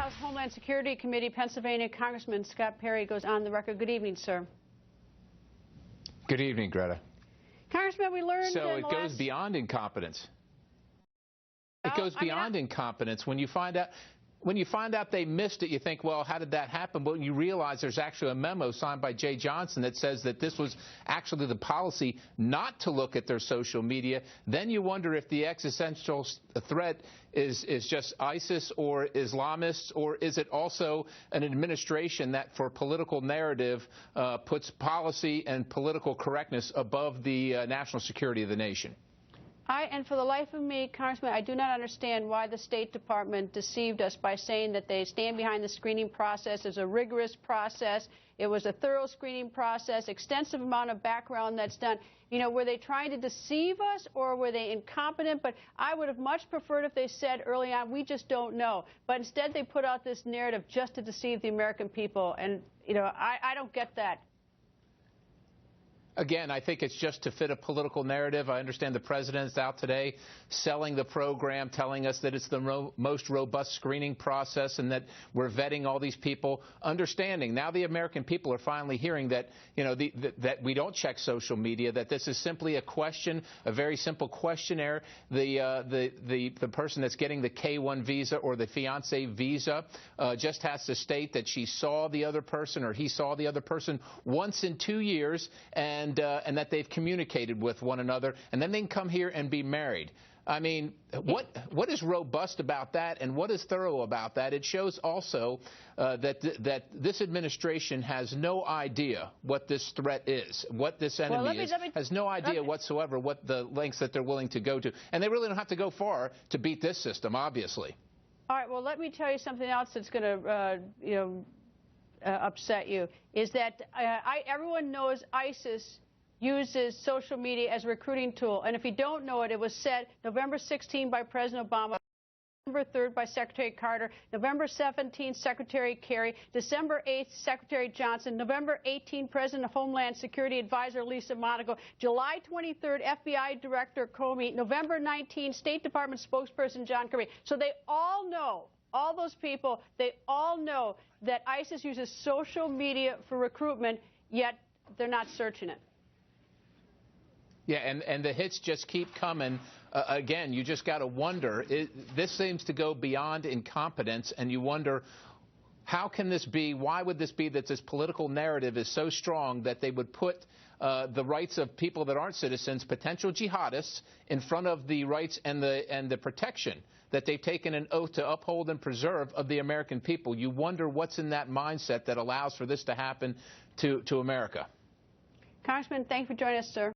House Homeland Security Committee, Pennsylvania Congressman Scott Perry goes on the record. Good evening, sir. Good evening, Greta. Congressman, we learned So it goes beyond incompetence. It goes beyond incompetence. When you find out they missed it, you think, well, how did that happen? But when you realize there's actually a memo signed by Jay Johnson that says that this was actually the policy not to look at their social media, then you wonder if the existential threat is just ISIS or Islamists, or is it also an administration that, for political narrative, puts policy and political correctness above the national security of the nation? And for the life of me, Congressman, I do not understand why the State Department deceived us by saying that they stand behind the screening process. It's a rigorous process. It was a thorough screening process, extensive amount of background that's done. You know, were they trying to deceive us, or were they incompetent? But I would have much preferred if they said early on, we just don't know. But instead they put out this narrative just to deceive the American people. And, you know, I don't get that. Again, I think it's just to fit a political narrative. I understand the president's out today selling the program, telling us that it's the most robust screening process and that we're vetting all these people. Understanding now the American people are finally hearing that, you know, that we don't check social media, that this is simply a question, a very simple questionnaire. The person that's getting the K-1 visa or the fiancé visa just has to state that she saw the other person or he saw the other person once in 2 years, and that they've communicated with one another, and then they can come here and be married. I mean, what is robust about that, and what is thorough about that? It shows also that this administration has no idea what this threat is, what this enemy is, has no idea whatsoever what the lengths that they're willing to go to. And they really don't have to go far to beat this system, obviously. All right, well, let me tell you something else that's going to, upset you, is that everyone knows ISIS uses social media as a recruiting tool. And if you don't know it, it was said November 16 by President Obama, November 3rd by Secretary Carter, November 17th, Secretary Kerry, December 8th, Secretary Johnson, November 18th, President of Homeland Security Advisor Lisa Monaco, July 23rd, FBI Director Comey, November 19th, State Department spokesperson John Kirby. So they all know, all those people, they all know that ISIS uses social media for recruitment, yet they're not searching it. Yeah, and the hits just keep coming. Again, you just got to wonder. This seems to go beyond incompetence, and you wonder, how can this be? Why would this be that this political narrative is so strong that they would put the rights of people that aren't citizens, potential jihadists, in front of the rights and the protection that they've taken an oath to uphold and preserve of the American people? You wonder what's in that mindset that allows for this to happen to America. Congressman, thank you for joining us, sir.